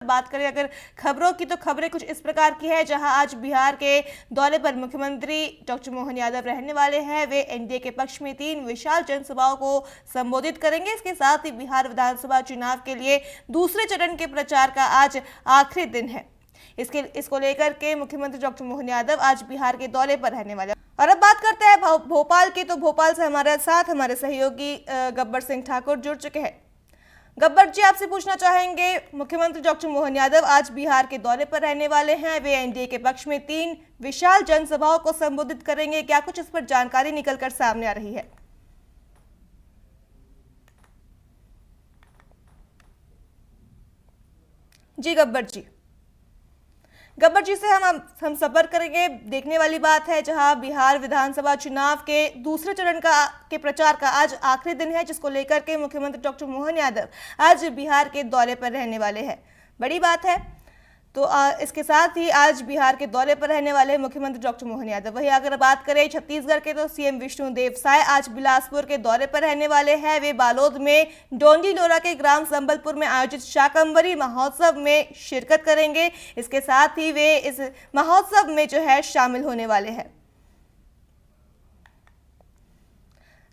बात करें अगर खबरों की, तो खबरें कुछ इस प्रकार की है, जहां आज बिहार के दौरे पर मुख्यमंत्री डॉक्टर मोहन यादव रहने वाले हैं। वे एनडीए के पक्ष में 3 विशाल जनसभाओं को संबोधित करेंगे। इसके साथ ही बिहार विधानसभा चुनाव के लिए दूसरे चरण के प्रचार का आज आखिरी दिन है। इसको लेकर के मुख्यमंत्री डॉक्टर मोहन यादव आज बिहार के दौरे पर रहने वाले। और अब बात करते हैं भोपाल की, तो भोपाल से हमारे साथ हमारे सहयोगी गब्बर सिंह ठाकुर जुड़ चुके हैं। गब्बर जी, आपसे पूछना चाहेंगे, मुख्यमंत्री डॉक्टर मोहन यादव आज बिहार के दौरे पर रहने वाले हैं। वे एनडीए के पक्ष में 3 विशाल जनसभाओं को संबोधित करेंगे। क्या कुछ इस पर जानकारी निकलकर सामने आ रही है? जी गब्बर जी से हम संपर्क करेंगे। देखने वाली बात है, जहां बिहार विधानसभा चुनाव के दूसरे चरण के प्रचार का आज आखिरी दिन है, जिसको लेकर के मुख्यमंत्री डॉक्टर मोहन यादव आज बिहार के दौरे पर रहने वाले हैं। बड़ी बात है। तो इसके साथ ही आज बिहार के दौरे पर रहने वाले मुख्यमंत्री डॉक्टर मोहन यादव। वहीं अगर बात करें छत्तीसगढ़ के, तो सीएम विष्णुदेव साय आज बिलासपुर के दौरे पर रहने वाले हैं। वे बालोद में डोंडीलोरा के ग्राम संबलपुर में आयोजित शाकंभरी महोत्सव में शिरकत करेंगे। इसके साथ ही वे इस महोत्सव में जो है शामिल होने वाले हैं।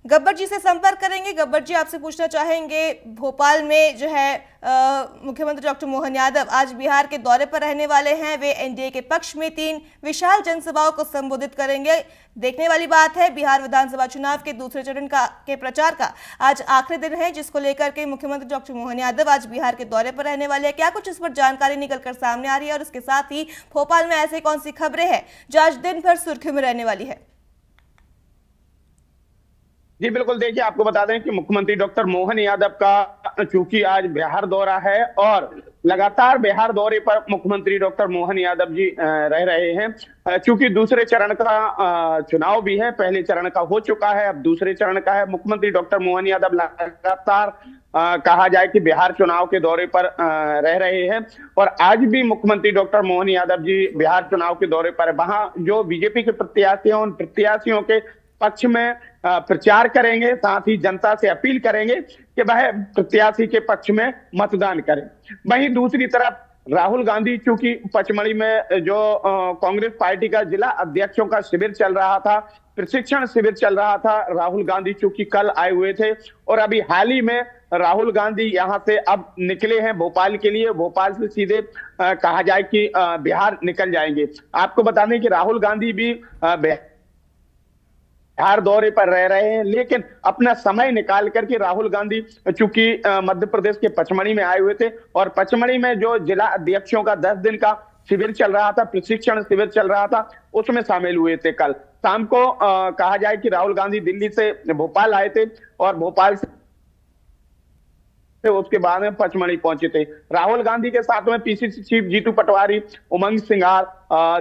गब्बर जी से संपर्क करेंगे। गब्बर जी, आपसे पूछना चाहेंगे, भोपाल में जो है मुख्यमंत्री डॉक्टर मोहन यादव आज बिहार के दौरे पर रहने वाले हैं। वे एनडीए के पक्ष में 3 विशाल जनसभाओं को संबोधित करेंगे। देखने वाली बात है, बिहार विधानसभा चुनाव के दूसरे चरण के प्रचार का आज आखिरी दिन है, जिसको लेकर के मुख्यमंत्री डॉक्टर मोहन यादव आज बिहार के दौरे पर रहने वाले हैं। क्या कुछ इस पर जानकारी निकलकर सामने आ रही है, और इसके साथ ही भोपाल में ऐसी कौन सी खबरें हैं जो आज दिन भर सुर्खियों में रहने वाली है? जी बिल्कुल, देखिए आपको बता दें कि मुख्यमंत्री डॉक्टर मोहन यादव का चूंकि आज बिहार दौरा है और लगातार बिहार दौरे पर मुख्यमंत्री डॉक्टर मोहन यादव जी रह रहे हैं। चूंकि दूसरे चरण का चुनाव भी है, पहले चरण का हो चुका है, अब दूसरे चरण का है। मुख्यमंत्री डॉक्टर मोहन यादव लगातार कहा जाए कि बिहार चुनाव के दौरे पर रह रहे हैं और आज भी मुख्यमंत्री डॉक्टर मोहन यादव जी बिहार चुनाव के दौरे पर वहां जो बीजेपी के प्रत्याशी हैं, उन प्रत्याशियों के पक्ष में प्रचार करेंगे। साथ ही जनता से अपील करेंगे कि वह प्रत्याशी के पक्ष में मतदान करें। वहीं दूसरी तरफ राहुल गांधी, चूंकि पचमढ़ी में जो कांग्रेस पार्टी का जिला अध्यक्षों का शिविर चल रहा था, प्रशिक्षण शिविर चल रहा था, राहुल गांधी चूंकि कल आए हुए थे और अभी हाल ही में राहुल गांधी यहां से अब निकले हैं भोपाल के लिए। भोपाल से सीधे कहा जाए कि बिहार निकल जाएंगे। आपको बता दें कि राहुल गांधी भी बिहार दौरे पर रह रहे हैं, लेकिन अपना समय निकाल करके राहुल गांधी चूंकि मध्य प्रदेश के पचमढ़ी में आए हुए थे और पचमढ़ी में जो जिला अध्यक्षों का 10 दिन का शिविर चल रहा था, प्रशिक्षण शिविर चल रहा था, उसमें शामिल हुए थे। कल शाम को कहा जाए कि राहुल गांधी दिल्ली से भोपाल आए थे और भोपाल से उसके बाद में पचमढ़ी पहुंचे थे। राहुल गांधी के साथ में पीसीसी चीफ जीतू पटवारी, उमंग सिंघार,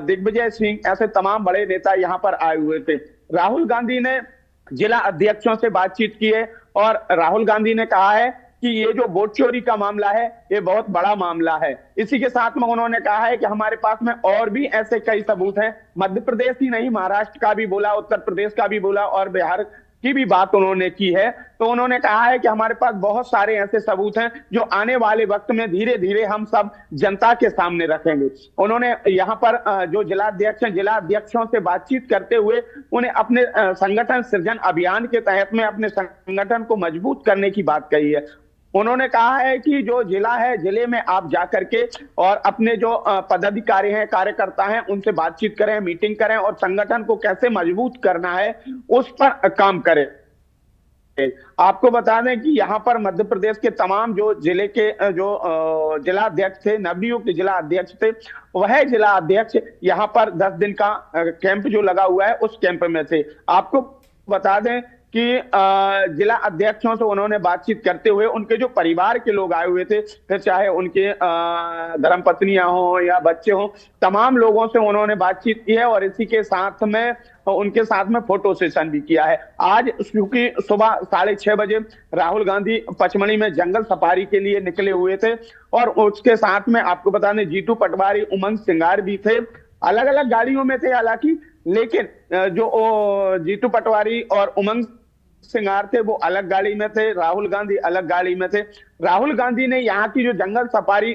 दिग्विजय सिंह, ऐसे तमाम बड़े नेता यहां पर आए हुए थे। राहुल गांधी ने जिला अध्यक्षों से बातचीत की है और राहुल गांधी ने कहा है कि ये जो वोट चोरी का मामला है, ये बहुत बड़ा मामला है। इसी के साथ में उन्होंने कहा है कि हमारे पास में और भी ऐसे कई सबूत हैं। मध्य प्रदेश ही नहीं, महाराष्ट्र का भी बोला, उत्तर प्रदेश का भी बोला और बिहार की भी बात उन्होंने की है। तो उन्होंने कहा है कि हमारे पास बहुत सारे ऐसे सबूत हैं जो आने वाले वक्त में धीरे धीरे हम सब जनता के सामने रखेंगे। उन्होंने यहाँ पर जो जिलाध्यक्ष हैं, जिलाध्यक्षों से बातचीत करते हुए उन्हें अपने संगठन सृजन अभियान के तहत में अपने संगठन को मजबूत करने की बात कही है। उन्होंने कहा है कि जो जिला है, जिले में आप जाकर के और अपने जो पदाधिकारी हैं, कार्यकर्ता हैं, उनसे बातचीत करें, मीटिंग करें और संगठन को कैसे मजबूत करना है उस पर काम करें। आपको बता दें कि यहाँ पर मध्य प्रदेश के तमाम जो जिले के जो जिला अध्यक्ष थे, नवनियुक्त जिला अध्यक्ष थे, वह जिला अध्यक्ष यहाँ पर 10 दिन का कैंप जो लगा हुआ है उस कैंप में थे। आपको बता दें कि जिला अध्यक्षों से उन्होंने बातचीत करते हुए उनके जो परिवार के लोग आए हुए थे, फिर चाहे उनके धर्मपत्नियां हो या बच्चे हो, तमाम लोगों से उन्होंने बातचीत की है और इसी के साथ में उनके साथ में फोटो सेशन भी किया है। आज क्योंकि सुबह 6:30 बजे राहुल गांधी पचमढ़ी में जंगल सफारी के लिए निकले हुए थे और उसके साथ में आपको बता दें जीतू पटवारी, उमंग सिंघार भी थे। अलग अलग गाड़ियों में थे हालांकि, लेकिन जो जीतू पटवारी और उमंग सिंघार थे वो अलग गाड़ी में थे, राहुल गांधी अलग गाड़ी में थे। राहुल गांधी ने यहाँ की जो जंगल सफारी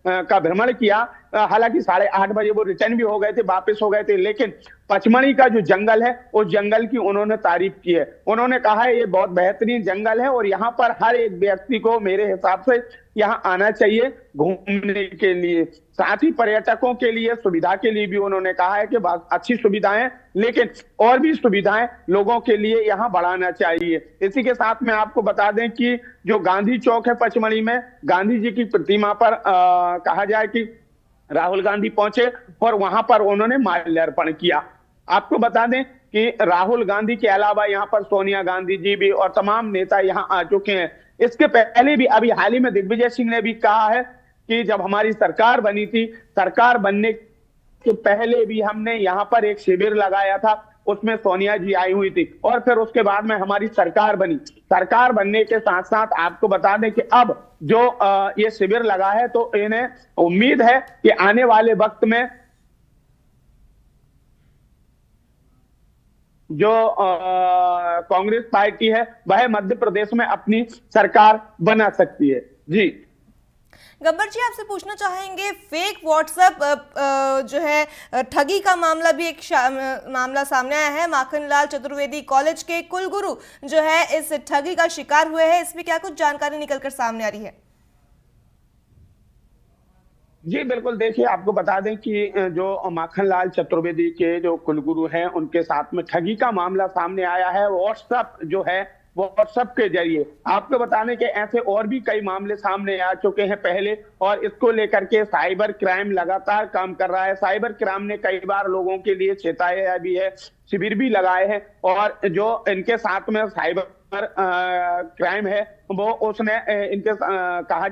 का भ्रमण किया। हालांकि 8:30 बजे वो रिटर्न भी हो गए थे, वापस हो गए थे, लेकिन पचमढ़ी का जो जंगल है उस जंगल की उन्होंने तारीफ की है। उन्होंने कहा है ये बहुत बेहतरीन जंगल है और यहाँ पर हर एक व्यक्ति को मेरे हिसाब से यहाँ आना चाहिए घूमने के लिए। साथ ही पर्यटकों के लिए सुविधा के लिए भी उन्होंने कहा है कि बहुत अच्छी सुविधाएं, लेकिन और भी सुविधाएं लोगों के लिए यहाँ बढ़ाना चाहिए। इसी के साथ में आपको बता दें कि जो गांधी चौक है पचमढ़ी में, गांधी जी की प्रतिमा पर कहा जाए कि राहुल गांधी पहुंचे और वहां पर उन्होंने माल्यार्पण किया। आपको बता दें कि राहुल गांधी के अलावा यहाँ पर सोनिया गांधी जी भी और तमाम नेता यहाँ आ चुके हैं। इसके पहले भी अभी हाल ही में दिग्विजय सिंह ने भी कहा है कि जब हमारी सरकार बनी थी, सरकार बनने के पहले भी हमने यहाँ पर एक शिविर लगाया था, उसमें सोनिया जी आई हुई थी और फिर उसके बाद में हमारी सरकार बनी। सरकार बनने के साथ साथ आपको बता दें कि अब जो ये शिविर लगा है तो इन्हें उम्मीद है कि आने वाले वक्त में जो कांग्रेस पार्टी है वह मध्य प्रदेश में अपनी सरकार बना सकती है। जी गब्बर जी, आपसे पूछना चाहेंगे, फेक व्हाट्सएप जो है ठगी का मामला भी एक मामला सामने आया है। माखनलाल चतुर्वेदी कॉलेज के कुलगुरु जो है इस ठगी का शिकार हुए हैं, इसमें क्या कुछ जानकारी निकलकर सामने आ रही है? जी बिल्कुल, देखिए आपको बता दें कि जो माखनलाल चतुर्वेदी के जो कुलगुरु हैं उनके साथ में ठगी का मामला सामने आया है। व्हाट्सएप जो है व्हाट्सएप के जरिए, आपको बताने के ऐसे और भी कई मामले सामने आ चुके हैं पहले, और इसको लेकर के साइबर क्राइम लगातार काम कर रहा है। साइबर क्राइम ने कई बार लोगों के लिए चेताया भी है, शिविर भी लगाए हैं, और जो इनके साथ में साइबर क्राइम है वो उसने इनके कहा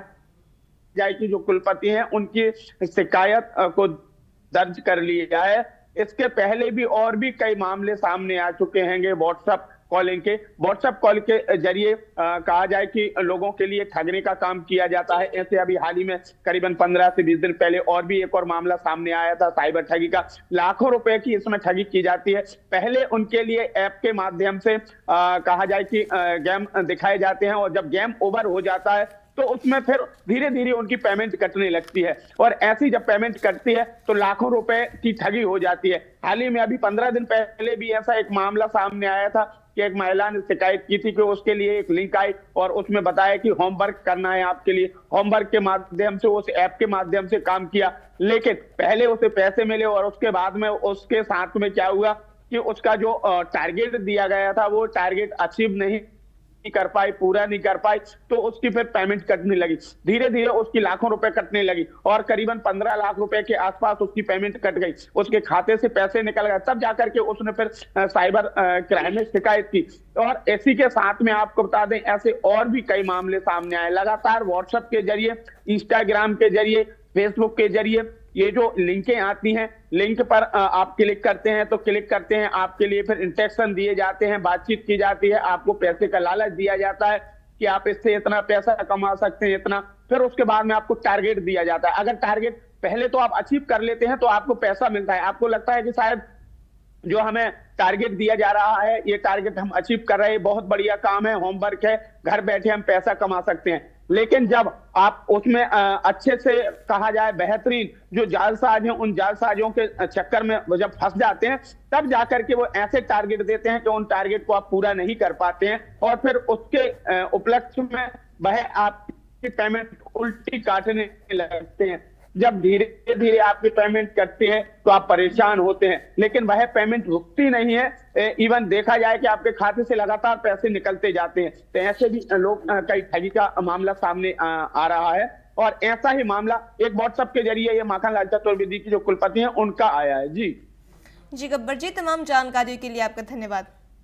जाए कि जो कुलपति हैं उनकी शिकायत को दर्ज कर लिया है। इसके पहले भी और भी कई मामले सामने आ चुके हैं व्हाट्सएप कॉलिंग के। व्हाट्सएप कॉल के जरिए कहा जाए कि लोगों के लिए ठगने का काम किया जाता है। ऐसे अभी हाल ही में करीबन 15 से 20 दिन पहले और भी एक और मामला सामने आया था साइबर ठगी का। लाखों रुपए की इसमें ठगी की जाती है। पहले उनके लिए ऐप के माध्यम से कहा जाए कि गेम दिखाए जाते हैं, और जब गेम ओवर हो जाता है तो उसमें फिर धीरे धीरे उनकी पेमेंट कटने लगती है, और ऐसी जब पेमेंट कटती है तो लाखों रुपए की ठगी हो जाती है। हाल ही में अभी 15 दिन पहले भी ऐसा एक मामला सामने आया था कि एक महिला ने शिकायत की थी कि उसके लिए एक लिंक आई और उसमें बताया कि होमवर्क करना है आपके लिए। होमवर्क के माध्यम से उस ऐप के माध्यम से काम किया, लेकिन पहले उसे पैसे मिले और उसके बाद में उसके साथ में क्या हुआ कि उसका जो टारगेट दिया गया था वो टारगेट अचीव नहीं कर पाई, पूरा नहीं कर पाई, तो उसकी फिर पेमेंट कटने लगी। धीरे धीरे उसकी लाखों रुपए कटने लगी और करीबन 15 लाख रुपए के आसपास उसकी पेमेंट कट गई। उसके खाते से पैसे निकल गए, तब जाकर के उसने फिर साइबर क्राइम में शिकायत की। और इसी के साथ में आपको बता दें ऐसे और भी कई मामले सामने आए। लगातार व्हाट्सएप के जरिए, इंस्टाग्राम के जरिए, फेसबुक के जरिए ये जो लिंकें आती हैं, लिंक पर आप क्लिक करते हैं तो क्लिक करते हैं, आपके लिए फिर इंस्ट्रक्शन दिए जाते हैं, बातचीत की जाती है, आपको पैसे का लालच दिया जाता है कि आप इससे इतना पैसा कमा सकते हैं, इतना। फिर उसके बाद में आपको टारगेट दिया जाता है। अगर टारगेट पहले तो आप अचीव कर लेते हैं तो आपको पैसा मिलता है। आपको लगता है कि शायद जो हमें टारगेट दिया जा रहा है ये टारगेट हम अचीव कर रहे हैं, बहुत बढ़िया काम है, होमवर्क है, घर बैठे हम पैसा कमा सकते हैं। लेकिन जब आप उसमें अच्छे से कहा जाए बेहतरीन जो जालसाज हैं, उन जालसाजों के चक्कर में जब फंस जाते हैं तब जाकर के वो ऐसे टारगेट देते हैं कि उन टारगेट को आप पूरा नहीं कर पाते हैं, और फिर उसके उपलक्ष्य में वह आपकी पेमेंट उल्टी काटने लगते हैं। जब धीरे धीरे आपकी पेमेंट करते हैं तो आप परेशान होते हैं, लेकिन वह पेमेंट रुकती नहीं है। इवन देखा जाए कि आपके खाते से लगातार पैसे निकलते जाते हैं। तो ऐसे भी लोग कई ठगी का मामला सामने आ रहा है, और ऐसा ही मामला एक व्हाट्सएप के जरिए ये माखनलाल चतुर्वेदी की जो कुलपति हैं उनका आया है। जी गब्बर जी, तमाम जानकारियों के लिए आपका धन्यवाद।